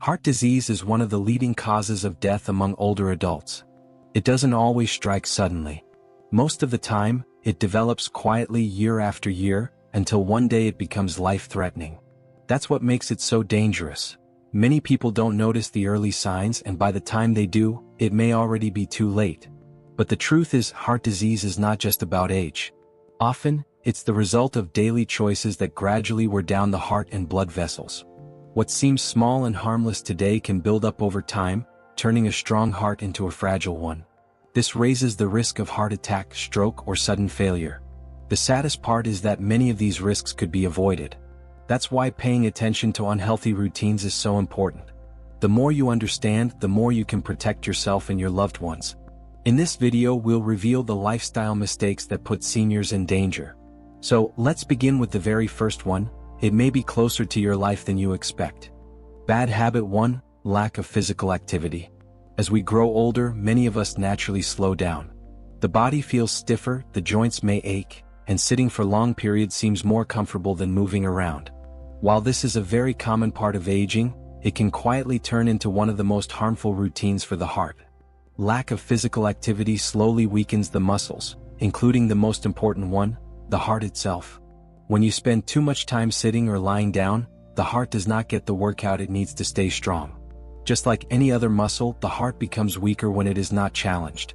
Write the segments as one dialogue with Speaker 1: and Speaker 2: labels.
Speaker 1: Heart disease is one of the leading causes of death among older adults. It doesn't always strike suddenly. Most of the time, it develops quietly year after year, until one day it becomes life-threatening. That's what makes it so dangerous. Many people don't notice the early signs, and by the time they do, it may already be too late. But the truth is, heart disease is not just about age. Often, it's the result of daily choices that gradually wear down the heart and blood vessels. What seems small and harmless today can build up over time, turning a strong heart into a fragile one. This raises the risk of heart attack, stroke, or sudden failure. The saddest part is that many of these risks could be avoided. That's why paying attention to unhealthy routines is so important. The more you understand, the more you can protect yourself and your loved ones. In this video, we'll reveal the lifestyle mistakes that put seniors in danger. So, let's begin with the very first one. It may be closer to your life than you expect. Bad habit 1, lack of physical activity. As we grow older, many of us naturally slow down. The body feels stiffer, the joints may ache, and sitting for long periods seems more comfortable than moving around. While this is a very common part of aging, it can quietly turn into one of the most harmful routines for the heart. Lack of physical activity slowly weakens the muscles, including the most important one, the heart itself. When you spend too much time sitting or lying down, the heart does not get the workout it needs to stay strong. Just like any other muscle, the heart becomes weaker when it is not challenged.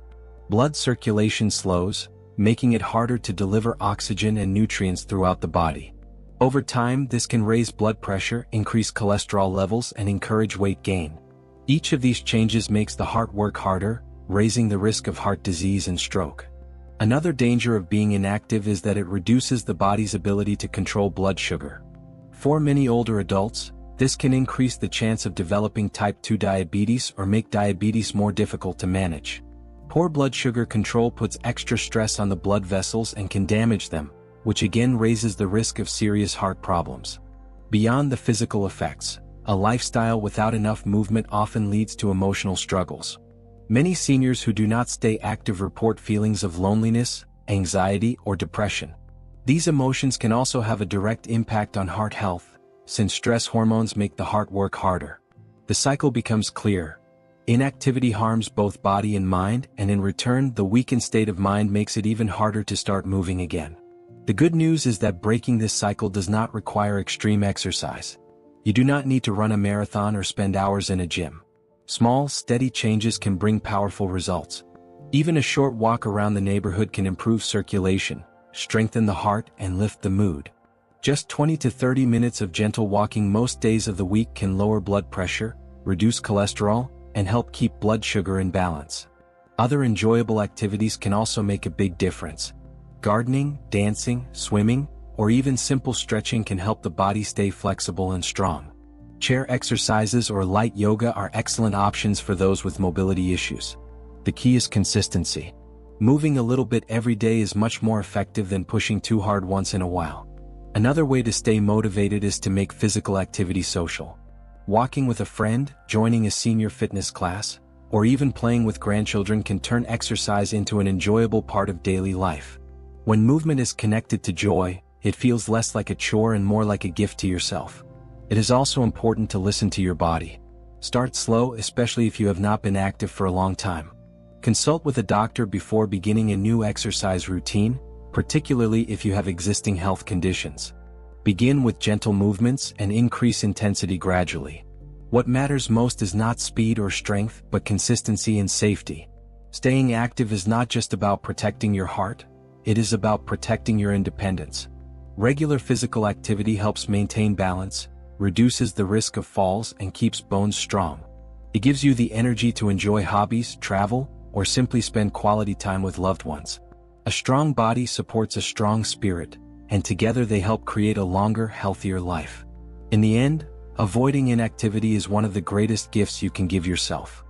Speaker 1: Blood circulation slows, making it harder to deliver oxygen and nutrients throughout the body. Over time, this can raise blood pressure, increase cholesterol levels, and encourage weight gain. Each of these changes makes the heart work harder, raising the risk of heart disease and stroke. Another danger of being inactive is that it reduces the body's ability to control blood sugar. For many older adults, this can increase the chance of developing type 2 diabetes or make diabetes more difficult to manage. Poor blood sugar control puts extra stress on the blood vessels and can damage them, which again raises the risk of serious heart problems. Beyond the physical effects, a lifestyle without enough movement often leads to emotional struggles. Many seniors who do not stay active report feelings of loneliness, anxiety, or depression. These emotions can also have a direct impact on heart health, since stress hormones make the heart work harder. The cycle becomes clear. Inactivity harms both body and mind, and in return, the weakened state of mind makes it even harder to start moving again. The good news is that breaking this cycle does not require extreme exercise. You do not need to run a marathon or spend hours in a gym. Small, steady changes can bring powerful results. Even a short walk around the neighborhood can improve circulation, strengthen the heart, and lift the mood. Just 20 to 30 minutes of gentle walking most days of the week can lower blood pressure, reduce cholesterol, and help keep blood sugar in balance. Other enjoyable activities can also make a big difference. Gardening, dancing, swimming, or even simple stretching can help the body stay flexible and strong. Chair exercises or light yoga are excellent options for those with mobility issues. The key is consistency. Moving a little bit every day is much more effective than pushing too hard once in a while. Another way to stay motivated is to make physical activity social. Walking with a friend, joining a senior fitness class, or even playing with grandchildren can turn exercise into an enjoyable part of daily life. When movement is connected to joy, it feels less like a chore and more like a gift to yourself. It is also important to listen to your body. Start slow, especially if you have not been active for a long time. Consult with a doctor before beginning a new exercise routine, particularly if you have existing health conditions. Begin with gentle movements and increase intensity gradually. What matters most is not speed or strength, but consistency and safety. Staying active is not just about protecting your heart, it is about protecting your independence. Regular physical activity helps maintain balance, reduces the risk of falls, and keeps bones strong. It gives you the energy to enjoy hobbies, travel, or simply spend quality time with loved ones. A strong body supports a strong spirit, and together they help create a longer, healthier life. In the end, avoiding inactivity is one of the greatest gifts you can give yourself.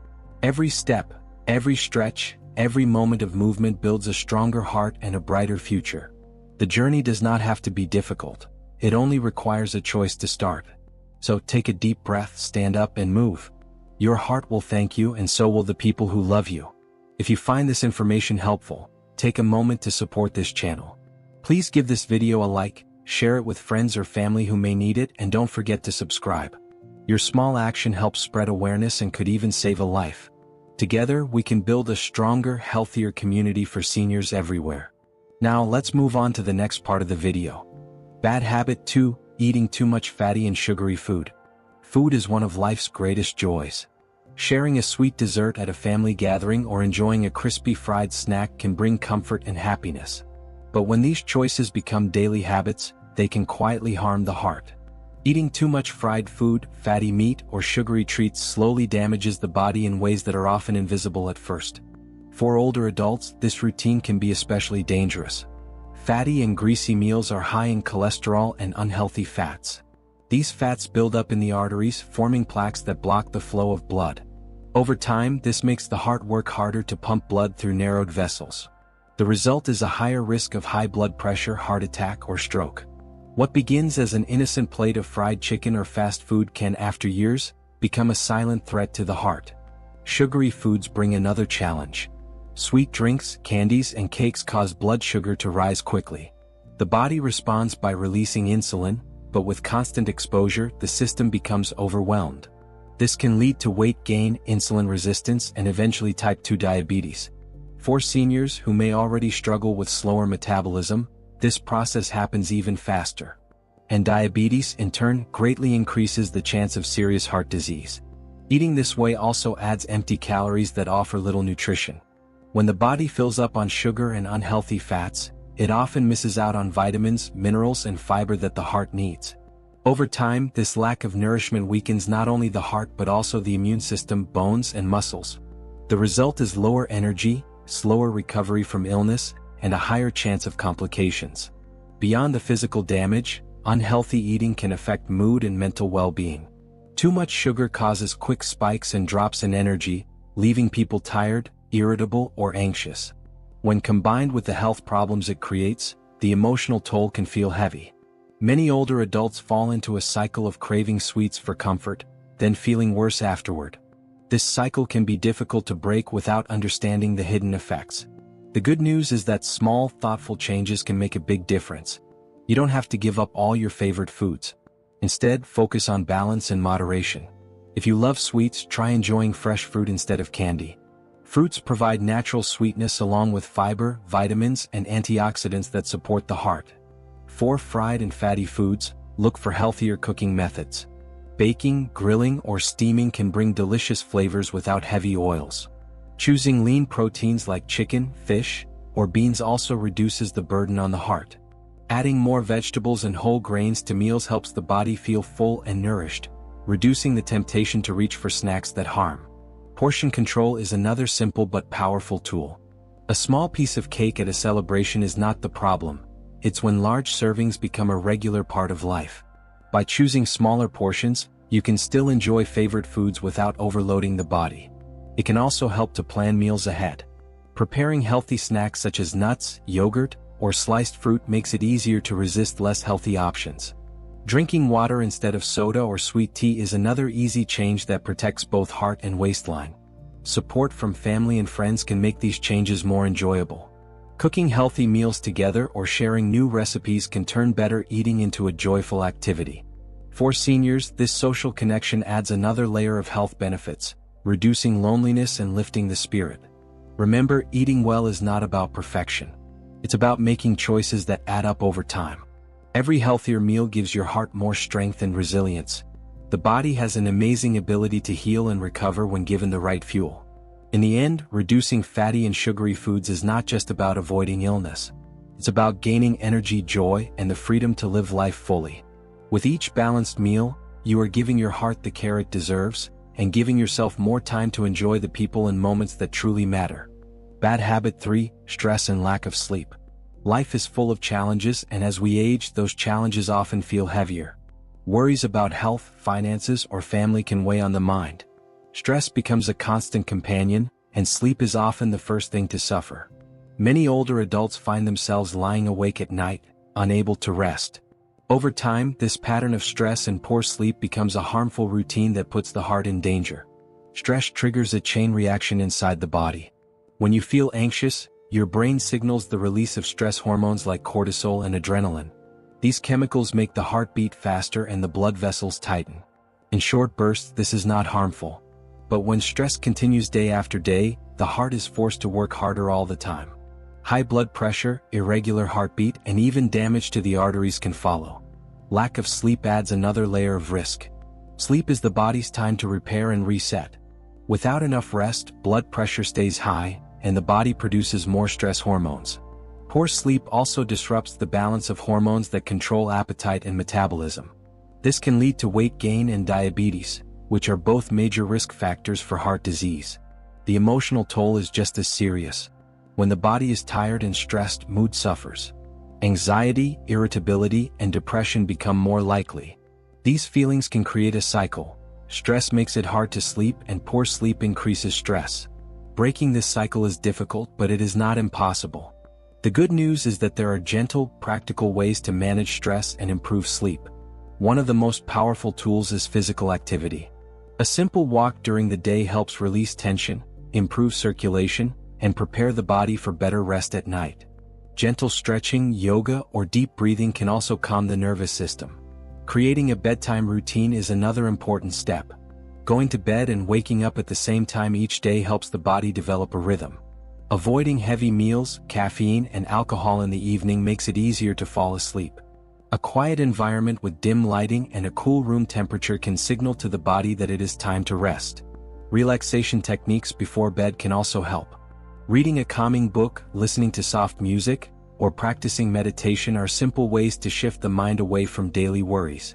Speaker 1: Every step, every stretch, every moment of movement builds a stronger heart and a brighter future. The journey does not have to be difficult. It only requires a choice to start. So take a deep breath, stand up, and move. Your heart will thank you, and so will the people who love you. If you find this information helpful, take a moment to support this channel. Please give this video a like, share it with friends or family who may need it, and don't forget to subscribe. Your small action helps spread awareness and could even save a life. Together, we can build a stronger, healthier community for seniors everywhere. Now, let's move on to the next part of the video. Bad habit 2: eating too much fatty and sugary food. Food is one of life's greatest joys. Sharing a sweet dessert at a family gathering or enjoying a crispy fried snack can bring comfort and happiness. But when these choices become daily habits, they can quietly harm the heart. Eating too much fried food, fatty meat, or sugary treats slowly damages the body in ways that are often invisible at first. For older adults, this routine can be especially dangerous. Fatty and greasy meals are high in cholesterol and unhealthy fats. These fats build up in the arteries, forming plaques that block the flow of blood. Over time, this makes the heart work harder to pump blood through narrowed vessels. The result is a higher risk of high blood pressure, heart attack, or stroke. What begins as an innocent plate of fried chicken or fast food can, after years, become a silent threat to the heart. Sugary foods bring another challenge. Sweet drinks, candies, and cakes cause blood sugar to rise quickly. The body responds by releasing insulin, but with constant exposure, the system becomes overwhelmed. This can lead to weight gain, insulin resistance, and eventually type 2 diabetes. For seniors who may already struggle with slower metabolism, this process happens even faster. And diabetes, in turn, greatly increases the chance of serious heart disease. Eating this way also adds empty calories that offer little nutrition. When the body fills up on sugar and unhealthy fats, it often misses out on vitamins, minerals, and fiber that the heart needs. Over time, this lack of nourishment weakens not only the heart but also the immune system, bones, and muscles. The result is lower energy, slower recovery from illness, and a higher chance of complications. Beyond the physical damage, unhealthy eating can affect mood and mental well-being. Too much sugar causes quick spikes and drops in energy, leaving people tired, irritable, or anxious. When combined with the health problems it creates, the emotional toll can feel heavy. Many older adults fall into a cycle of craving sweets for comfort, then feeling worse afterward. This cycle can be difficult to break without understanding the hidden effects. The good news is that small, thoughtful changes can make a big difference. You don't have to give up all your favorite foods. Instead, focus on balance and moderation. If you love sweets, try enjoying fresh fruit instead of candy. Fruits provide natural sweetness along with fiber, vitamins, and antioxidants that support the heart. For fried and fatty foods, look for healthier cooking methods. Baking, grilling, or steaming can bring delicious flavors without heavy oils. Choosing lean proteins like chicken, fish, or beans also reduces the burden on the heart. Adding more vegetables and whole grains to meals helps the body feel full and nourished, reducing the temptation to reach for snacks that harm. Portion control is another simple but powerful tool. A small piece of cake at a celebration is not the problem. It's when large servings become a regular part of life. By choosing smaller portions, you can still enjoy favorite foods without overloading the body. It can also help to plan meals ahead. Preparing healthy snacks such as nuts, yogurt, or sliced fruit makes it easier to resist less healthy options. Drinking water instead of soda or sweet tea is another easy change that protects both heart and waistline. Support from family and friends can make these changes more enjoyable. Cooking healthy meals together or sharing new recipes can turn better eating into a joyful activity. For seniors, this social connection adds another layer of health benefits, reducing loneliness and lifting the spirit. Remember, eating well is not about perfection. It's about making choices that add up over time. Every healthier meal gives your heart more strength and resilience. The body has an amazing ability to heal and recover when given the right fuel. In the end, reducing fatty and sugary foods is not just about avoiding illness. It's about gaining energy, joy, and the freedom to live life fully. With each balanced meal, you are giving your heart the care it deserves, and giving yourself more time to enjoy the people and moments that truly matter. Bad habit 3: stress and lack of sleep. Life is full of challenges, and as we age, those challenges often feel heavier. Worries about health, finances, or family can weigh on the mind. Stress becomes a constant companion, and sleep is often the first thing to suffer. Many older adults find themselves lying awake at night, unable to rest. Over time, this pattern of stress and poor sleep becomes a harmful routine that puts the heart in danger. Stress triggers a chain reaction inside the body. When you feel anxious, your brain signals the release of stress hormones like cortisol and adrenaline. These chemicals make the heart beat faster and the blood vessels tighten. In short bursts, this is not harmful. But when stress continues day after day, the heart is forced to work harder all the time. High blood pressure, irregular heartbeat, and even damage to the arteries can follow. Lack of sleep adds another layer of risk. Sleep is the body's time to repair and reset. Without enough rest, blood pressure stays high, and the body produces more stress hormones. Poor sleep also disrupts the balance of hormones that control appetite and metabolism. This can lead to weight gain and diabetes, which are both major risk factors for heart disease. The emotional toll is just as serious. When the body is tired and stressed, mood suffers. Anxiety, irritability, and depression become more likely. These feelings can create a cycle. Stress makes it hard to sleep, and poor sleep increases stress. Breaking this cycle is difficult, but it is not impossible. The good news is that there are gentle, practical ways to manage stress and improve sleep. One of the most powerful tools is physical activity. A simple walk during the day helps release tension, improve circulation, and prepare the body for better rest at night. Gentle stretching, yoga, or deep breathing can also calm the nervous system. Creating a bedtime routine is another important step. Going to bed and waking up at the same time each day helps the body develop a rhythm. Avoiding heavy meals, caffeine, and alcohol in the evening makes it easier to fall asleep. A quiet environment with dim lighting and a cool room temperature can signal to the body that it is time to rest. Relaxation techniques before bed can also help. Reading a calming book, listening to soft music, or practicing meditation are simple ways to shift the mind away from daily worries.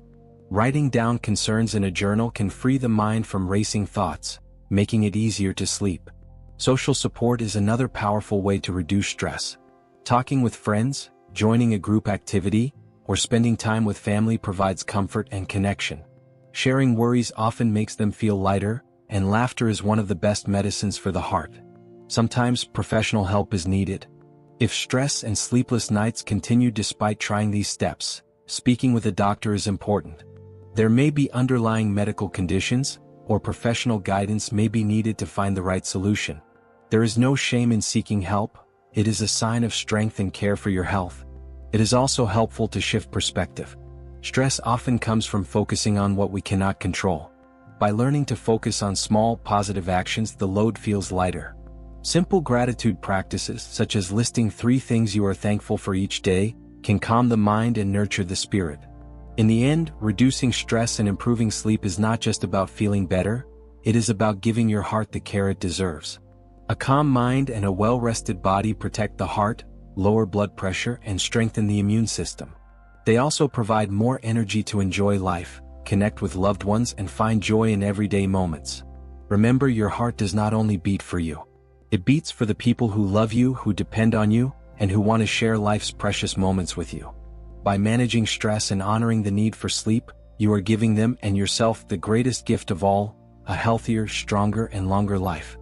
Speaker 1: Writing down concerns in a journal can free the mind from racing thoughts, making it easier to sleep. Social support is another powerful way to reduce stress. Talking with friends, joining a group activity, or spending time with family provides comfort and connection. Sharing worries often makes them feel lighter, and laughter is one of the best medicines for the heart. Sometimes professional help is needed. If stress and sleepless nights continue despite trying these steps, speaking with a doctor is important. There may be underlying medical conditions, or professional guidance may be needed to find the right solution. There is no shame in seeking help. It is a sign of strength and care for your health. It is also helpful to shift perspective. Stress often comes from focusing on what we cannot control. By learning to focus on small, positive actions, the load feels lighter. Simple gratitude practices, such as listing 3 things you are thankful for each day, can calm the mind and nurture the spirit. In the end, reducing stress and improving sleep is not just about feeling better, it is about giving your heart the care it deserves. A calm mind and a well-rested body protect the heart, lower blood pressure, and strengthen the immune system. They also provide more energy to enjoy life, connect with loved ones, and find joy in everyday moments. Remember, your heart does not only beat for you. It beats for the people who love you, who depend on you, and who want to share life's precious moments with you. By managing stress and honoring the need for sleep, you are giving them and yourself the greatest gift of all, a healthier, stronger, and longer life.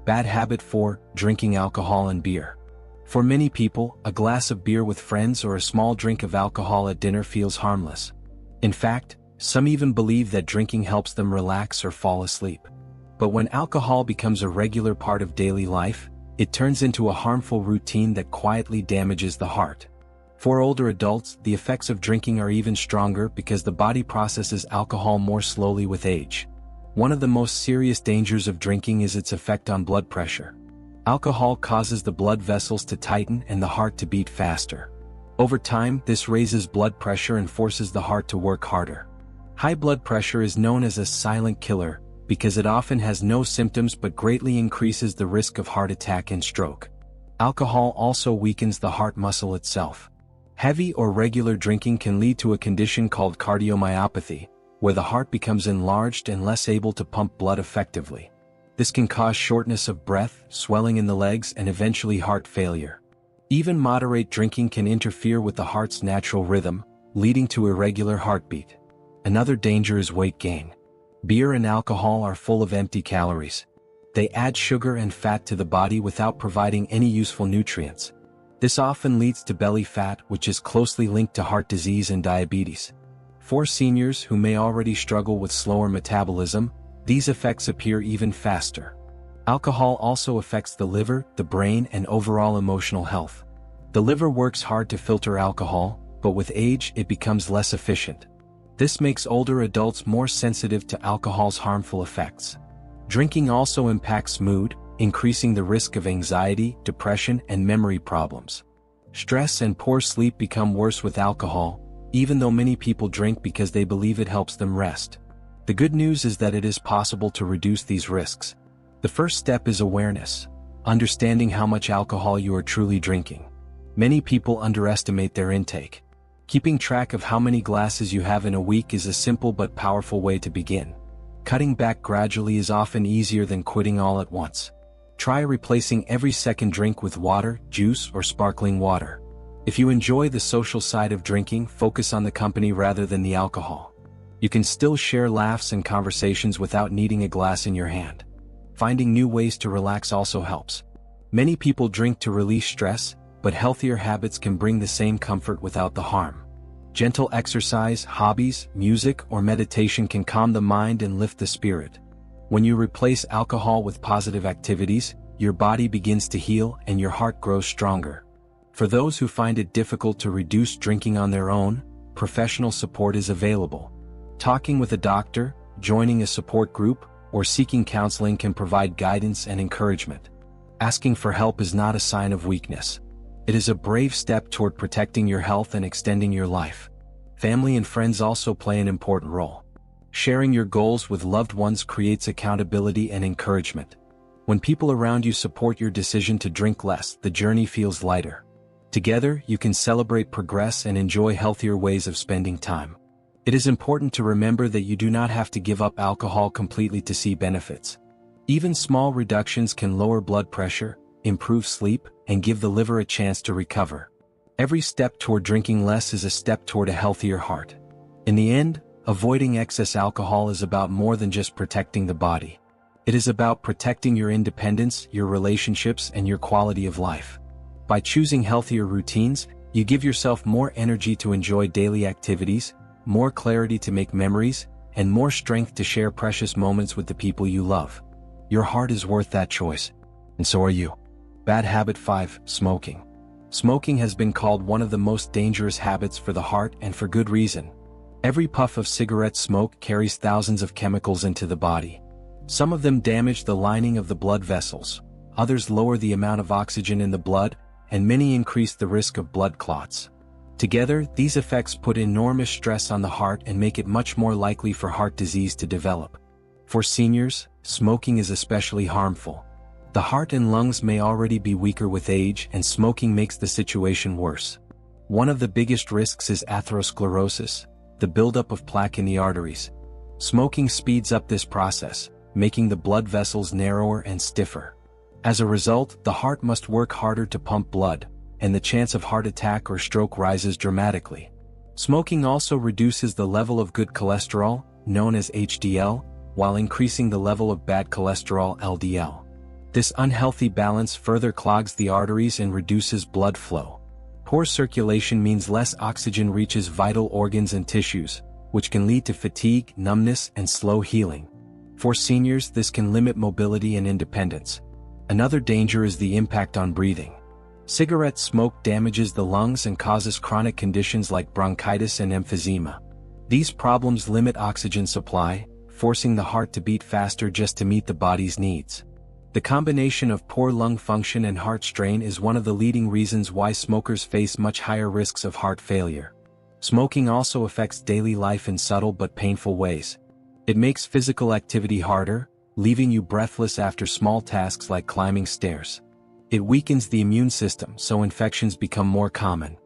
Speaker 1: Bad habit 4: drinking alcohol and beer. For many people, a glass of beer with friends or a small drink of alcohol at dinner feels harmless. In fact, some even believe that drinking helps them relax or fall asleep. But when alcohol becomes a regular part of daily life, it turns into a harmful routine that quietly damages the heart. For older adults, the effects of drinking are even stronger because the body processes alcohol more slowly with age. One of the most serious dangers of drinking is its effect on blood pressure. Alcohol causes the blood vessels to tighten and the heart to beat faster. Over time, this raises blood pressure and forces the heart to work harder. High blood pressure is known as a silent killer, because it often has no symptoms but greatly increases the risk of heart attack and stroke. Alcohol also weakens the heart muscle itself. Heavy or regular drinking can lead to a condition called cardiomyopathy, where the heart becomes enlarged and less able to pump blood effectively. This can cause shortness of breath, swelling in the legs, and eventually heart failure. Even moderate drinking can interfere with the heart's natural rhythm, leading to irregular heartbeat. Another danger is weight gain. Beer and alcohol are full of empty calories. They add sugar and fat to the body without providing any useful nutrients. This often leads to belly fat, which is closely linked to heart disease and diabetes. For seniors who may already struggle with slower metabolism, these effects appear even faster. Alcohol also affects the liver, the brain, and overall emotional health. The liver works hard to filter alcohol, but with age it becomes less efficient. This makes older adults more sensitive to alcohol's harmful effects. Drinking also impacts mood, increasing the risk of anxiety, depression, and memory problems. Stress and poor sleep become worse with alcohol, even though many people drink because they believe it helps them rest. The good news is that it is possible to reduce these risks. The first step is awareness, understanding how much alcohol you are truly drinking. Many people underestimate their intake. Keeping track of how many glasses you have in a week is a simple but powerful way to begin. Cutting back gradually is often easier than quitting all at once. Try replacing every second drink with water, juice, or sparkling water. If you enjoy the social side of drinking, focus on the company rather than the alcohol. You can still share laughs and conversations without needing a glass in your hand. Finding new ways to relax also helps. Many people drink to release stress, but healthier habits can bring the same comfort without the harm. Gentle exercise, hobbies, music, or meditation can calm the mind and lift the spirit. When you replace alcohol with positive activities, your body begins to heal and your heart grows stronger. For those who find it difficult to reduce drinking on their own, professional support is available. Talking with a doctor, joining a support group, or seeking counseling can provide guidance and encouragement. Asking for help is not a sign of weakness. It is a brave step toward protecting your health and extending your life. Family and friends also play an important role. Sharing your goals with loved ones creates accountability and encouragement. When people around you support your decision to drink less, the journey feels lighter. Together, you can celebrate progress and enjoy healthier ways of spending time. It is important to remember that you do not have to give up alcohol completely to see benefits. Even small reductions can lower blood pressure, improve sleep, and give the liver a chance to recover. Every step toward drinking less is a step toward a healthier heart. In the end, avoiding excess alcohol is about more than just protecting the body. It is about protecting your independence, your relationships, and your quality of life. By choosing healthier routines, you give yourself more energy to enjoy daily activities, more clarity to make memories, and more strength to share precious moments with the people you love. Your heart is worth that choice, and so are you. Bad habit 5, smoking. Smoking has been called one of the most dangerous habits for the heart, and for good reason. Every puff of cigarette smoke carries thousands of chemicals into the body. Some of them damage the lining of the blood vessels, others lower the amount of oxygen in the blood, and many increase the risk of blood clots. Together, these effects put enormous stress on the heart and make it much more likely for heart disease to develop. For seniors, smoking is especially harmful. The heart and lungs may already be weaker with age, and smoking makes the situation worse. One of the biggest risks is atherosclerosis, the buildup of plaque in the arteries. Smoking speeds up this process, making the blood vessels narrower and stiffer. As a result, the heart must work harder to pump blood, and the chance of heart attack or stroke rises dramatically. Smoking also reduces the level of good cholesterol, known as HDL, while increasing the level of bad cholesterol, LDL. This unhealthy balance further clogs the arteries and reduces blood flow. Poor circulation means less oxygen reaches vital organs and tissues, which can lead to fatigue, numbness, and slow healing. For seniors, this can limit mobility and independence. Another danger is the impact on breathing. Cigarette smoke damages the lungs and causes chronic conditions like bronchitis and emphysema. These problems limit oxygen supply, forcing the heart to beat faster just to meet the body's needs. The combination of poor lung function and heart strain is one of the leading reasons why smokers face much higher risks of heart failure. Smoking also affects daily life in subtle but painful ways. It makes physical activity harder, leaving you breathless after small tasks like climbing stairs. It weakens the immune system, so infections become more common.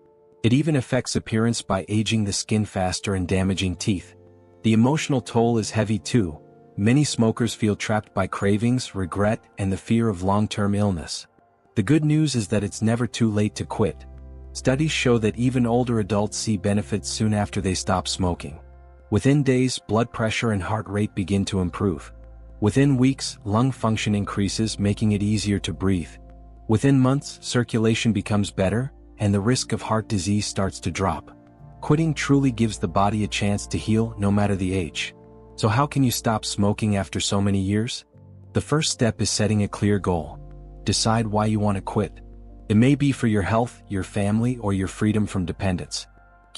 Speaker 1: It even affects appearance by aging the skin faster and damaging teeth. The emotional toll is heavy too. Many smokers feel trapped by cravings, regret, and the fear of long-term illness. The good news is that it's never too late to quit. Studies show that even older adults see benefits soon after they stop smoking. Within days, blood pressure and heart rate begin to improve. Within weeks, lung function increases, making it easier to breathe. Within months, circulation becomes better, and the risk of heart disease starts to drop. Quitting truly gives the body a chance to heal, no matter the age. So how can you stop smoking after so many years? The first step is setting a clear goal. Decide why you want to quit. It may be for your health, your family, or your freedom from dependence.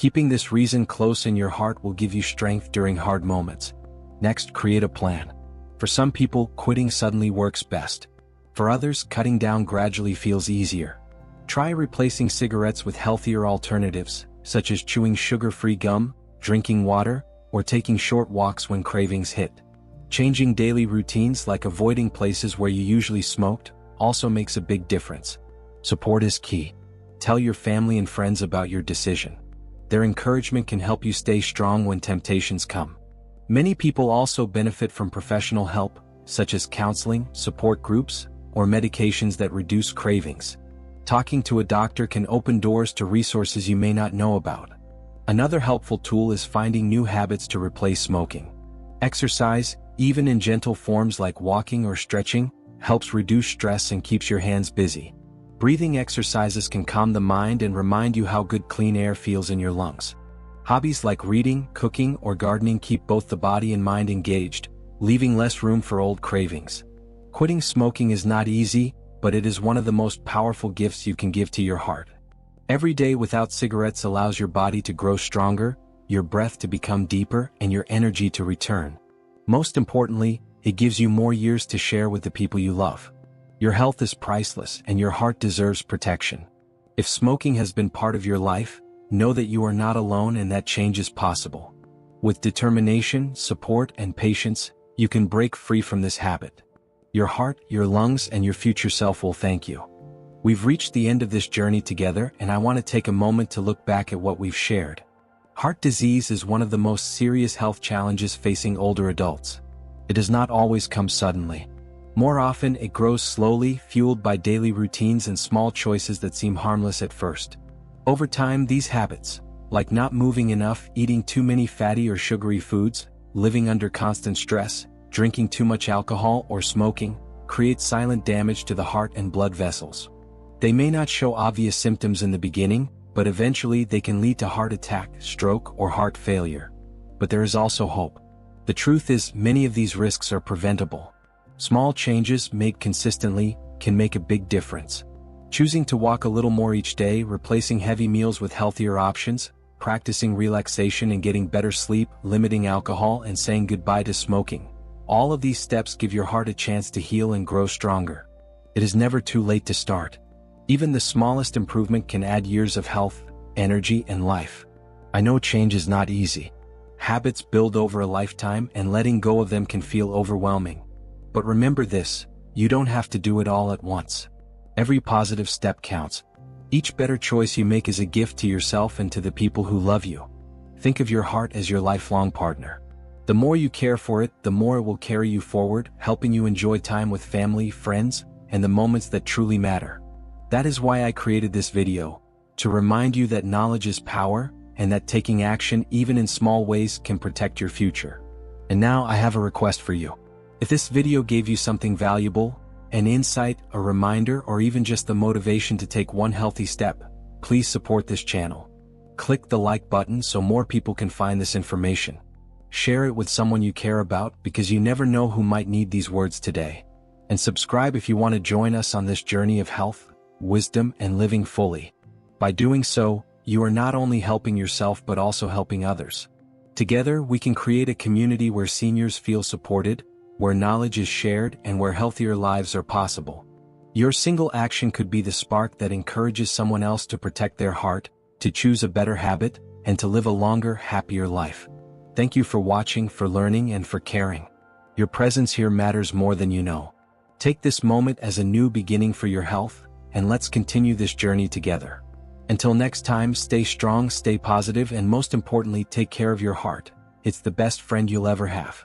Speaker 1: Keeping this reason close in your heart will give you strength during hard moments. Next, create a plan. For some people, quitting suddenly works best. For others, cutting down gradually feels easier. Try replacing cigarettes with healthier alternatives, such as chewing sugar-free gum, drinking water, or taking short walks when cravings hit. Changing daily routines like avoiding places where you usually smoked also makes a big difference. Support is key. Tell your family and friends about your decision. Their encouragement can help you stay strong when temptations come. Many people also benefit from professional help, such as counseling, support groups, or medications that reduce cravings. Talking to a doctor can open doors to resources you may not know about. Another helpful tool is finding new habits to replace smoking. Exercise, even in gentle forms like walking or stretching, helps reduce stress and keeps your hands busy. Breathing exercises can calm the mind and remind you how good clean air feels in your lungs. Hobbies like reading, cooking, or gardening keep both the body and mind engaged, leaving less room for old cravings. Quitting smoking is not easy, but it is one of the most powerful gifts you can give to your heart. Every day without cigarettes allows your body to grow stronger, your breath to become deeper, and your energy to return. Most importantly, it gives you more years to share with the people you love. Your health is priceless, and your heart deserves protection. If smoking has been part of your life, know that you are not alone and that change is possible. With determination, support, and patience, you can break free from this habit. Your heart, your lungs, and your future self will thank you. We've reached the end of this journey together, and I want to take a moment to look back at what we've shared. Heart disease is one of the most serious health challenges facing older adults. It does not always come suddenly. More often, it grows slowly, fueled by daily routines and small choices that seem harmless at first. Over time, these habits, like not moving enough, eating too many fatty or sugary foods, living under constant stress, drinking too much alcohol, or smoking, create silent damage to the heart and blood vessels. They may not show obvious symptoms in the beginning, but eventually they can lead to heart attack, stroke, or heart failure. But there is also hope. The truth is, many of these risks are preventable. Small changes made consistently can make a big difference. Choosing to walk a little more each day, replacing heavy meals with healthier options, practicing relaxation and getting better sleep, limiting alcohol, and saying goodbye to smoking. All of these steps give your heart a chance to heal and grow stronger. It is never too late to start. Even the smallest improvement can add years of health, energy, and life. I know change is not easy. Habits build over a lifetime, and letting go of them can feel overwhelming. But remember this, you don't have to do it all at once. Every positive step counts. Each better choice you make is a gift to yourself and to the people who love you. Think of your heart as your lifelong partner. The more you care for it, the more it will carry you forward, helping you enjoy time with family, friends, and the moments that truly matter. That is why I created this video, to remind you that knowledge is power, and that taking action even in small ways can protect your future. And now I have a request for you. If this video gave you something valuable, an insight, a reminder, or even just the motivation to take one healthy step, please support this channel. Click the like button so more people can find this information. Share it with someone you care about, because you never know who might need these words today. And subscribe if you want to join us on this journey of health, wisdom, and living fully. By doing so, you are not only helping yourself but also helping others. Together, we can create a community where seniors feel supported, where knowledge is shared, and where healthier lives are possible. Your single action could be the spark that encourages someone else to protect their heart, to choose a better habit, and to live a longer, happier life. Thank you for watching, for learning, and for caring. Your presence here matters more than you know. Take this moment as a new beginning for your health, and let's continue this journey together. Until next time, stay strong, stay positive, and most importantly, take care of your heart. It's the best friend you'll ever have.